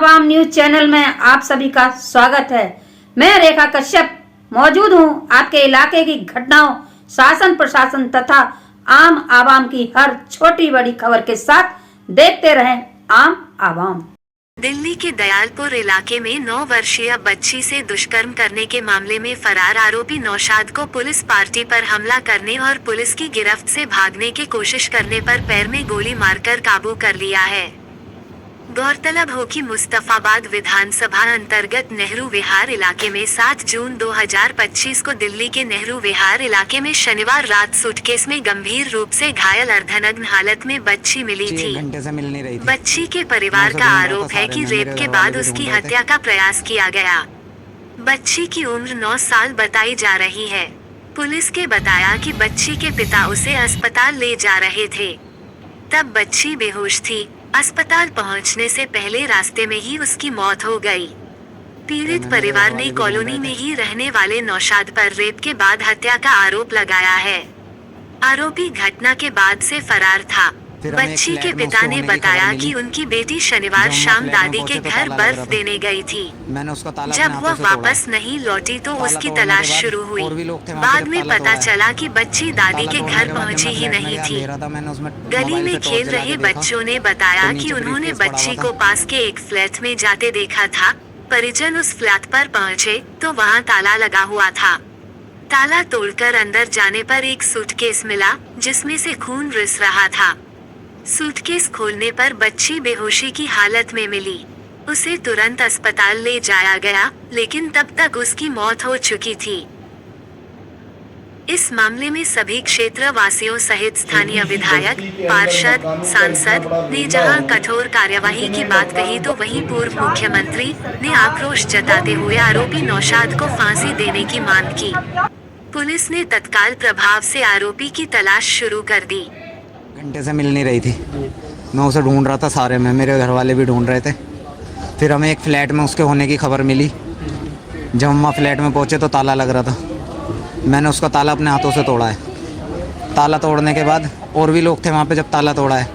आवाम news channel में आप सभी का स्वागत है। मैं रेखा कश्यप मौजूद हूं आपके इलाके की घटनाओं, शासन प्रशासन तथा आम आवाम की हर छोटी बड़ी खबर के साथ देखते रहें आम आवाम। दिल्ली के दयालपुर इलाके में 9 वर्षीय बच्ची से दुष्कर्म करने के मामले में फरार आरोपी नौशाद को पुलिस पार्टी पर हमला करने और पुलिस की गिरफ्त से भागने की कोशिश करने पर पैर में गोली मारकर काबू कर लिया है। गौरतलब हो कि मुस्तफाबाद विधानसभा अंतर्गत नेहरू विहार इलाके में 7 जून 2025 को दिल्ली के नेहरू विहार इलाके में शनिवार रात सूटकेस में गंभीर रूप से घायल अर्धनग्न हालत में बच्ची मिली थी। बच्ची के परिवार का आरोप है कि रेप के बाद उसकी हत्या का प्रयास किया गया। बच्ची की उम्र 9 साल बताई जा रही है। पुलिस के बताया कि बच्ची के पिता उसे अस्पताल ले जा रहे थे, तब बच्ची बेहोश थी। अस्पताल पहुंचने से पहले रास्ते में ही उसकी मौत हो गई। पीड़ित परिवार ने कॉलोनी में ही रहने वाले नौशाद पर रेप के बाद हत्या का आरोप लगाया है। आरोपी घटना के बाद से फरार था। बच्ची के पिता ने बताया कि उनकी बेटी शनिवार शाम दादी के घर बर्फ देने गई थी। जब वह वापस नहीं लौटी तो उसकी तलाश शुरू हुई। बाद में पता चला कि बच्ची दादी के घर पहुंची ही नहीं थी। गली में खेल रहे बच्चों ने बताया कि उन्होंने बच्ची को पास के एक फ्लैट में जाते देखा था। परिजन उस फ्लैट पर पहुंचे तो वहां ताला लगा हुआ था। ताला तोड़कर अंदर जाने पर एक सूटकेस मिला जिसमें से खून रिस रहा था। सूटकेस खोलने पर बच्ची बेहोशी की हालत में मिली। उसे तुरंत अस्पताल ले जाया गया, लेकिन तब तक उसकी मौत हो चुकी थी। इस मामले में सभी क्षेत्र वासियों सहित स्थानीय विधायक, पार्षद, सांसद ने जहां कठोर कार्यवाही की बात कही तो वहीं पूर्व मुख्यमंत्री ने आक्रोश जताते हुए आरोपी नौशाद को फांसी देने की मांग की। पुलिस ने तत्काल प्रभाव से आरोपी की तलाश शुरू कर दी। घंटे से मिल नहीं रही थी। मैं उसे ढूंढ रहा था सारे में, मेरे घर वाले भी ढूंढ रहे थे। फिर हमें एक फ्लैट में उसके होने की खबर मिली। जब हम वहाँ फ्लैट में पहुँचे तो ताला लग रहा था। मैंने उसका ताला अपने हाथों से तोड़ा है। ताला तोड़ने के बाद और भी लोग थे वहाँ पे जब ताला तोड़ा है।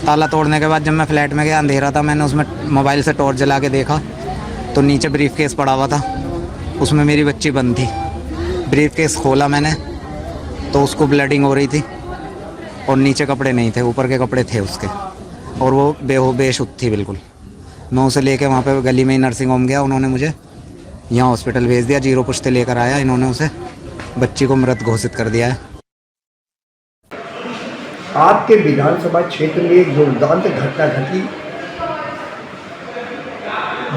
ताला तोड़ने के बाद जब मैं फ्लैट में गया, अंधेरा था, मैंने उसमें मोबाइल से टॉर्च जला के देखा तो नीचे ब्रीफ केस पड़ा हुआ था। उसमें मेरी बच्ची बंद थी। ब्रीफ केस खोला मैंने तो उसको ब्लडिंग हो रही थी और नीचे कपड़े नहीं थे, ऊपर के कपड़े थे उसके, और वो बेशुद्ध थी बिल्कुल। मैं उसे लेके वहाँ पे गली में ही नर्सिंग होम गया। उन्होंने मुझे यहाँ हॉस्पिटल भेज दिया। जीरो पुश्ते लेकर आया, इन्होंने उसे बच्ची को मृत घोषित कर दिया है। आपके विधानसभा क्षेत्र में एक दुर्दांत घटना घटी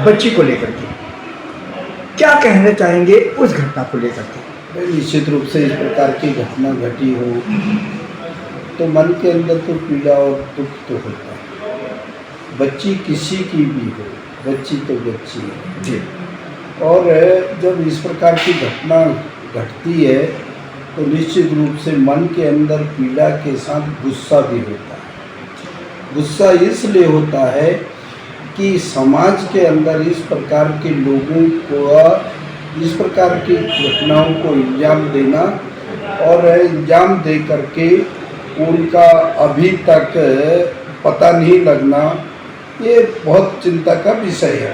बच्ची को लेकर के, क्या कहना चाहेंगे उस घटना को लेकर के? निश्चित रूप से इस प्रकार की घटना घटी हो तो मन के अंदर तो पीड़ा और दुख तो होता है। बच्ची किसी की भी हो, बच्ची तो बच्ची है जी। और जब इस प्रकार की घटना घटती है तो निश्चित रूप से मन के अंदर पीड़ा के साथ गुस्सा भी होता है। गुस्सा इसलिए होता है कि समाज के अंदर इस प्रकार के लोगों को इस प्रकार की घटनाओं को इल्ज़ाम देना और इल्ज़ाम दे करके उनका अभी तक पता नहीं लगना, ये बहुत चिंता का विषय है।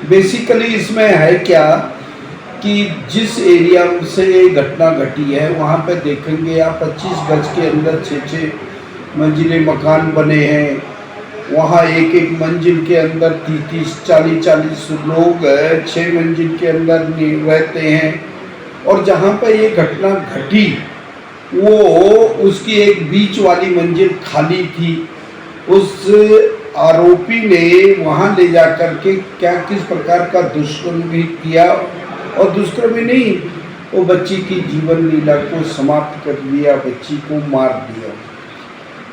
बेसिकली इसमें है क्या कि जिस एरिया से ये घटना घटी है वहाँ पे देखेंगे आप 25 गज के अंदर 6-6 मंजिले मकान बने हैं। वहाँ एक मंजिल के अंदर 30-40 लोग 6 मंजिल के अंदर रहते हैं। और जहाँ पे ये घटना घटी वो उसकी एक बीच वाली मंजिल खाली थी। उस आरोपी ने वहाँ ले जा कर के क्या किस प्रकार का दुष्कर्म भी किया, और दुष्कर्म ही नहीं, वो बच्ची की जीवन लीला को समाप्त कर दिया, बच्ची को मार दिया।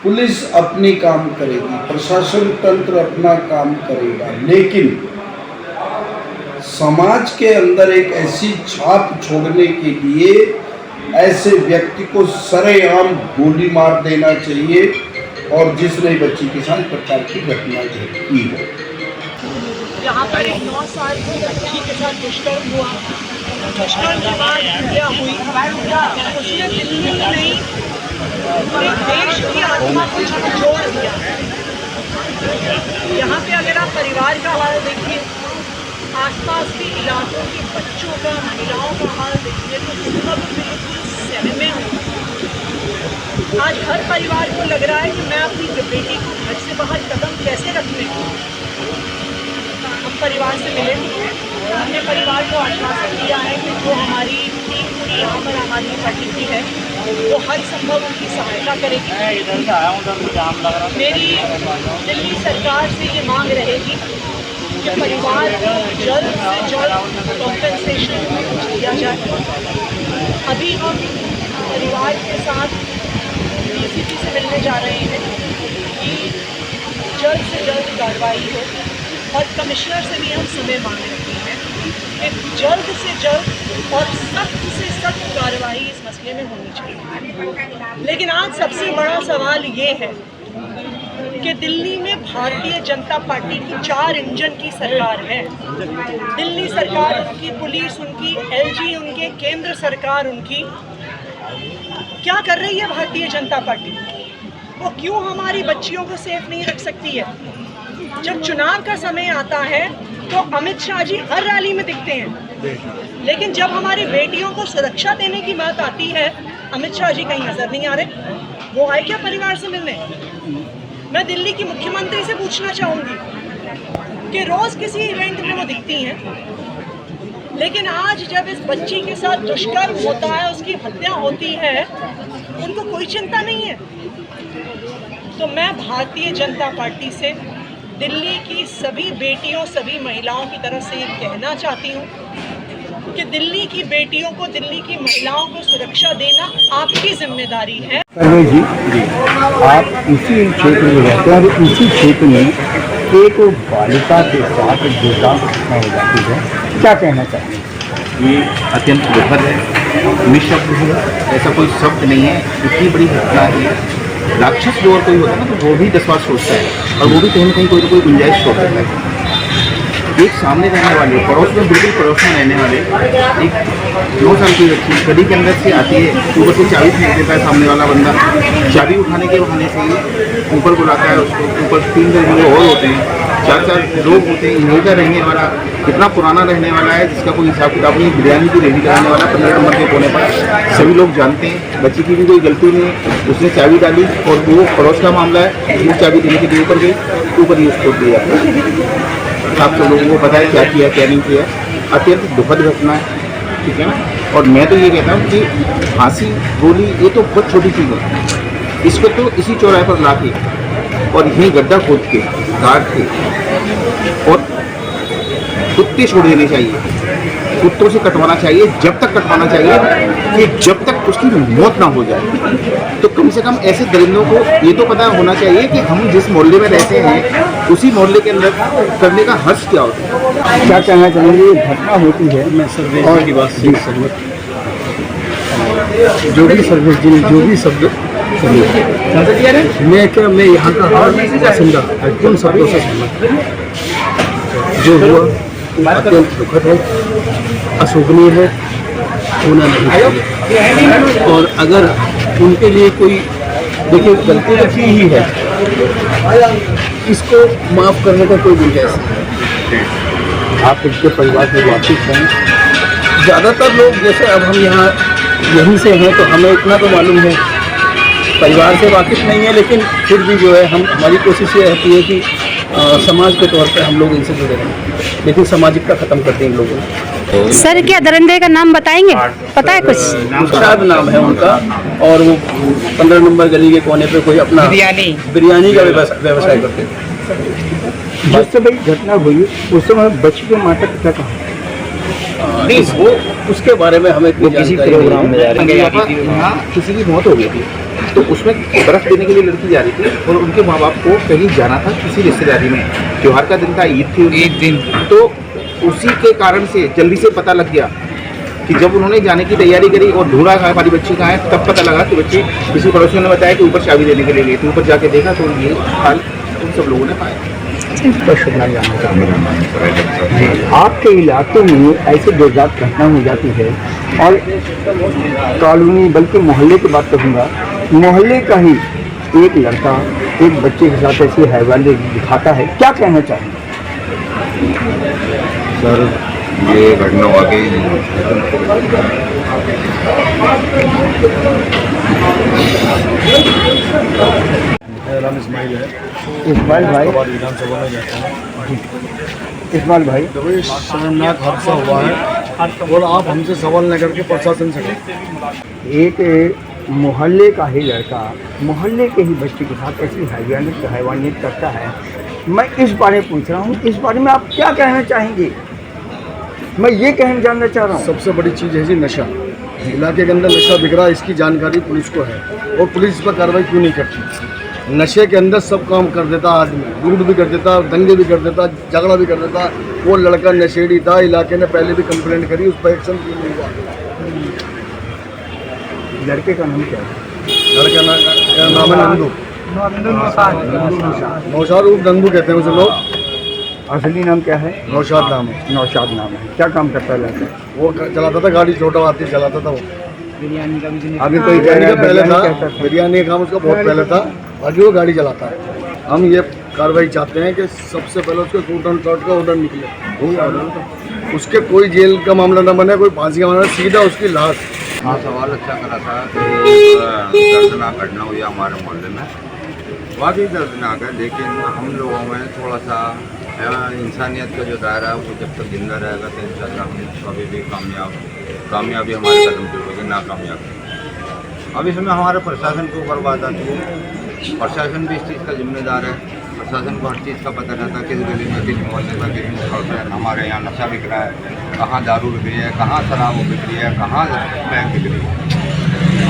पुलिस अपनी काम करेगी, प्रशासन तंत्र अपना काम करेगा, लेकिन समाज के अंदर एक ऐसी छाप छोड़ने के लिए ऐसे व्यक्ति को सरेआम गोली मार देना चाहिए, और जिसने बच्ची के साथ प्रकार की घटना की हो। यहाँ पर एक 9 साल की बच्ची के साथ दुष्कर्म हुआ। दुष्कर्म के बाद हत्या हुई। उसने दिल्ली नहीं पूरे देश की आत्मा को झकझोर दिया। यहाँ पे अगर आप परिवार का हाल देखिए, आसपास के इलाकों के बच्चों का, महिलाओं का हाल देखिए तो सब बिल्कुल सहमे हुए। आज हर परिवार को लग रहा है कि मैं अपनी बेटी को घर से बाहर कदम कैसे रख लें। हम परिवार से मिले, हमने परिवार को आश्वासन दिया है कि जो हमारी टीम पूरी यहाँ पर हमारी इकट्ठी है वो हर संभव उनकी सहायता करेगी। मेरी दिल्ली सरकार से ये मांग रहेगी कि परिवार को जल्द से जल्द कॉम्पेंसेशन दिया जाए। अभी हम परिवार के साथ डीसीपी से मिलने जा रहे हैं कि जल्द से जल्द कार्रवाई हो, और कमिश्नर से भी हम समय मांग रहे हैं कि जल्द से जल्द और सख्त से सख्त कार्रवाई इस मसले में होनी चाहिए। लेकिन आज सबसे बड़ा सवाल ये है कि दिल्ली में भारतीय जनता पार्टी की 4 इंजन की सरकार है। दिल्ली सरकार उनकी, पुलिस उनकी, एलजी उनके, केंद्र सरकार उनकी। क्या कर रही है भारतीय जनता पार्टी? वो क्यों हमारी बच्चियों को सेफ नहीं रख सकती है? जब चुनाव का समय आता है तो अमित शाह जी हर रैली में दिखते हैं, लेकिन जब हमारी बेटियों को सुरक्षा देने की बात आती है अमित शाह जी कहीं नजर नहीं आ रहे। वो आए क्या परिवार से मिलने? मैं दिल्ली की मुख्यमंत्री से पूछना चाहूँगी कि रोज किसी इवेंट में वो दिखती हैं, लेकिन आज जब इस बच्ची के साथ दुष्कर्म होता है, उसकी हत्या होती है, उनको कोई चिंता नहीं है। तो मैं भारतीय जनता पार्टी से दिल्ली की सभी बेटियों, सभी महिलाओं की तरफ से ये कहना चाहती हूँ कि दिल्ली की बेटियों को, दिल्ली की महिलाओं को सुरक्षा देना आपकी जिम्मेदारी है। परवेज जी, आप इसी क्षेत्र में रहते हैं और इसी क्षेत्र में एक बालिका के साथ दुर्दांत घटना हो जाती है, क्या कहना चाहेंगे? ये अत्यंत दुखद है, निःशब्द है, ऐसा कोई शब्द नहीं है। इतनी बड़ी घटना है, राक्षस जो और कोई होता है ना तो वो भी 10 बार सोचता है, और वो भी कहीं ना कहीं कोई ना कोई गुंजाइश छोड़ देता है। एक सामने रहने वाले, पड़ोस में, बिल्कुल पड़ोस में रहने वाले एक 9 साल की बच्ची गली के अंदर से आती है, ऊपर से चाबी फेंक देता है सामने वाला बंदा। चाबी उठाने के बहाने से ऊपर बुलाता है उसको, ऊपर 3 लोग और होते हैं, 4 लोग होते हैं। यहीं का रहने वाला, कितना पुराना रहने वाला है, जिसका कोई हिसाब किताब नहीं। बिरयानी की रेडी कराने वाला 15 नंबर के कोने पर, सभी लोग जानते हैं। बच्ची की भी कोई गलती नहीं है, उसने चाबी डाली और वो पड़ोस का मामला है, वो चाबी देने के लिए ऊपर गई, ऊपर ही उसको दिया। आप सब लोगों को पता है क्या किया क्या नहीं किया। अत्यंत दुखद घटना है, ठीक है ना। और मैं तो ये कहता हूँ कि फांसी, गोली, ये तो बहुत छोटी चीज़ है। इसको तो इसी चौराहे पर ला के और यहीं गड्ढा खोद के, काट के और कुत्ते छोड़ देने चाहिए, कुत्तों से कटवाना चाहिए। जब तक कटवाना चाहिए कि जब तक उसकी मौत ना हो जाए। तो कम से कम ऐसे दरिंदों को ये तो पता होना चाहिए कि हम जिस मोहल्ले में रहते हैं उसी मोहल्ले के अंदर करने का हर्ष क्या होता है। क्या कहना चाहेंगे? ये घटना होती है, मैं और की बात सही सहमत, जो भी सर्विस, जो भी शब्द मैं यहाँ का हर बासिंदा उन शब्दों से सहमत। जो हुआ अत्यंत दुखद है, अशोभनीय है, होना नहीं चाहिए। और अगर उनके लिए कोई, देखिए गलती तो की ही है, इसको माफ़ करने का कोई गुंजाइश नहीं। आप इसके परिवार से वाकिफ हैं। ज़्यादातर लोग, जैसे अब हम यहाँ यहीं से हैं तो हमें इतना तो मालूम है, परिवार से वाकिफ नहीं है, लेकिन फिर भी जो है हमारी कोशिश ये रहती है कि समाज के तौर पे हम लोग इनसे जुड़े रहें, लेकिन सामाजिकता खत्म करते हैं इन लोगों ने। सर क्या दरिंदे का नाम बताएंगे? पता है कुछ? मुर्शाद नाम है उनका, और वो 15 नंबर गली के कोने पे कोई अपना बिरयानी का व्यवसाय करते थे। जिस समय घटना हुई उस समय बच्ची के माता पिता कहाँ? नहीं, वो उसके बारे में हमें किसी प्रोग्राम में जा रही थी, यहाँ किसी की मौत हो गई थी, तो उसमें बर्फ देने के लिए लड़की जा रही थी और उनके माँ बाप को कहीं जाना था किसी रिश्तेदारी में। त्योहार का दिन था, ईद थी एक दिन, तो उसी के कारण से जल्दी से पता लग गया कि जब उन्होंने जाने की तैयारी करी और ढूंढा हमारी बच्ची कहाँ है, तब पता लगा कि बच्ची किसी पड़ोसियों ने बताया कि ऊपर चाबी देने के लिए गई थी। ऊपर जाके देखा तो ये हाल उन सब लोगों ने पाया। आपके इलाके में ऐसे दुर्घटना घटना हो जाती है, और कॉलोनी बल्कि मोहल्ले की बात करूँगा, मोहल्ले का ही एक लड़का एक बच्चे के साथ ऐसी हैवानियत दिखाता है, क्या कहना चाहेंगे? सर ये घटना वाकई इस्माइल भाई, विधानसभा में जाता है। इस्माइल भाई, देखो ये शर्मनाक हादसा हुआ है और आप हमसे सवाल न करके प्रशासन से करें। एक मोहल्ले का ही लड़का मोहल्ले के ही बच्चे के साथ ऐसी हैवानियत करता है। मैं इस बारे में पूछ रहा हूँ, इस बारे में आप क्या कहना चाहेंगे? मैं ये जानना चाह रहा हूँ। सबसे बड़ी चीज़ है जी नशा। इलाके के अंदर नशा बिक रहा है, इसकी जानकारी पुलिस को है और पुलिस इस पर कार्रवाई क्यों नहीं करती? नशे के अंदर सब काम कर देता आदमी, लूट भी कर देता, दंगे भी कर देता, झगड़ा भी कर देता। वो लड़का नशेड़ी था, इलाके ने पहले भी कंप्लेंट करी, उस पर एक्शन क्यों नहीं हुआ? लड़के का नाम क्या है? लड़का नाम है नंदू, नौशाद उर्फ नंदू कहते हैं उसे लोग। असली नाम क्या है? नौशाद नाम है। नौशाद नाम है। क्या काम करता है लड़का? वो चलाता था गाड़ी, छोटा हाथी चलाता था वो। अभी कोई बिरयानी का पहले था, कहता था। बिरयानी का काम उसका बहुत पहले था, अभी वो गाड़ी चलाता है। हम ये कार्रवाई चाहते हैं कि सबसे पहले उसको शूट एंड शॉट का ऑर्डर निकले, उसके कोई जेल का मामला न बने, कोई फांसी का मामला, सीधा उसकी लाश। हाँ सवाल अच्छा करा था कि दर्दनाक घटना हुई हमारे मोहल्ले में, वाकई दर्दनाक है। लेकिन हम लोगों में थोड़ा सा इंसानियत का जो दायरा है वो जब तक जिंदा रहेगा तो इंशाल्लाह हम कभी भी कामयाबी हमारे कदम पे होगी, नाकामयाबी। अब इसमें हमारे प्रशासन के ऊपर बात आती है, प्रशासन भी इस चीज़ का जिम्मेदार है। प्रशासन को हर चीज़ का पता रहता है, किस गली में, किस मोहल्ले में, किस सड़क पर हमारे यहाँ नशा बिक रहा है, कहाँ दारू बिक रही है, कहाँ शराब बिक रही है, कहाँ बैग बिक रही है।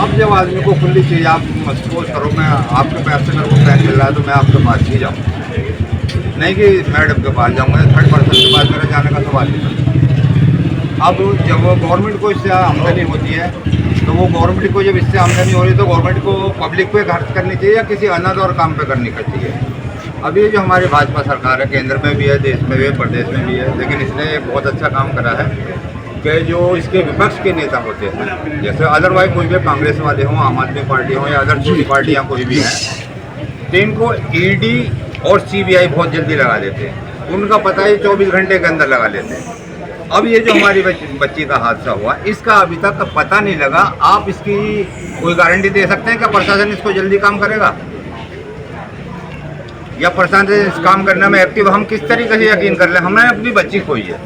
अब जब आदमी को खुली चीज़, आप सपोज करो मैं आपके पैसे से मेरे को पैन मिल रहा है तो मैं आपके पास ही जाऊँ, नहीं कि मैडम के पास जाऊँगा, थर्ड पर्सन के पास मेरे जाने का सवाल नहीं करता। अब जब गवर्नमेंट को इससे आमदनी होती है तो वो गवर्नमेंट को जब इससे आमदनी हो रही है तो गवर्नमेंट को पब्लिक पे खर्च करनी चाहिए या किसी अनाज और काम पे करनी चाहिए। अब ये जो हमारी भाजपा सरकार है, केंद्र में भी है, देश में भी है, प्रदेश में भी है, लेकिन इसने एक बहुत अच्छा काम करा है कि जो इसके विपक्ष के नेता होते हैं, जैसे अदरवाइज कोई भी कांग्रेस वाले हों, आम आदमी पार्टी हो या अदर दूसरी पार्टियाँ कोई भी हैं, तो इनको ईडी और सीबीआई बहुत जल्दी लगा देते हैं। उनका पता ही 24 घंटे के अंदर लगा लेते हैं। अब ये जो हमारी बच्ची का हादसा हुआ, इसका अभी तक पता नहीं लगा। आप इसकी कोई गारंटी दे सकते हैं कि प्रशासन इसको जल्दी काम करेगा या प्रशासन इस काम करने में एक्टिव? हम किस तरीके से यकीन कर लें? हमने अपनी बच्ची खोई है,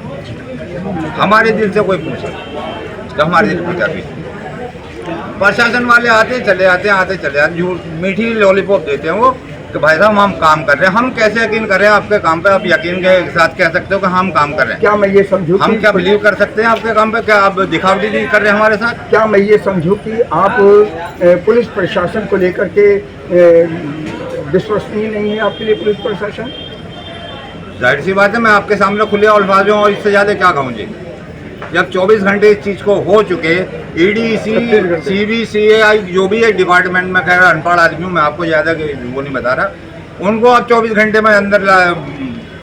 हमारे दिल से कोई पूछे तो हमारे दिल पूछा भी। प्रशासन वाले आते चले आते झूठ मीठी लॉलीपॉप देते हैं वो कि भाई साहब हम काम कर रहे हैं। हम कैसे यकीन कर रहे हैं आपके काम पे? आप यकीन के साथ कह सकते हो कि हम काम कर रहे हैं? क्या मैं ये समझूं, हम क्या बिलीव कर सकते हैं आपके काम पे? क्या आप दिखावटी नहीं कर रहे हैं हमारे साथ? क्या मैं ये समझूं कि आप पुलिस प्रशासन को लेकर के विश्वसनीय नहीं है आपके लिए पुलिस प्रशासन? जाहिर सी बात है, मैं आपके सामने खुले अल्फाजों और इससे ज़्यादा क्या कहूँ जी। जब 24 घंटे इस चीज़ को हो चुके, ईडी सीबीसीआई जो भी है डिपार्टमेंट में, कह रहा अनपढ़ आदमी हूँ मैं, आपको ज़्यादा वो नहीं बता रहा, उनको आप 24 घंटे में अंदर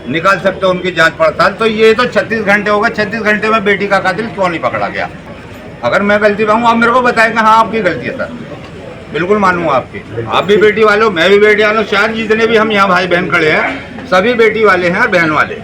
निकाल सकते हो उनकी जांच पड़ताल। तो ये तो 36 घंटे होगा, 36 घंटे में बेटी का कातिल क्यों नहीं पकड़ा गया? अगर मैं गलती पाऊँ आप मेरे को बताएं कि हाँ आपकी गलती है सर, बिल्कुल मानूंगा आपकी। आप भी बेटी वाले हो, मैं भी बेटी वाला हूँ, शायद जितने भी हम यहाँ भाई बहन खड़े हैं सभी बेटी वाले हैं और बहन वाले।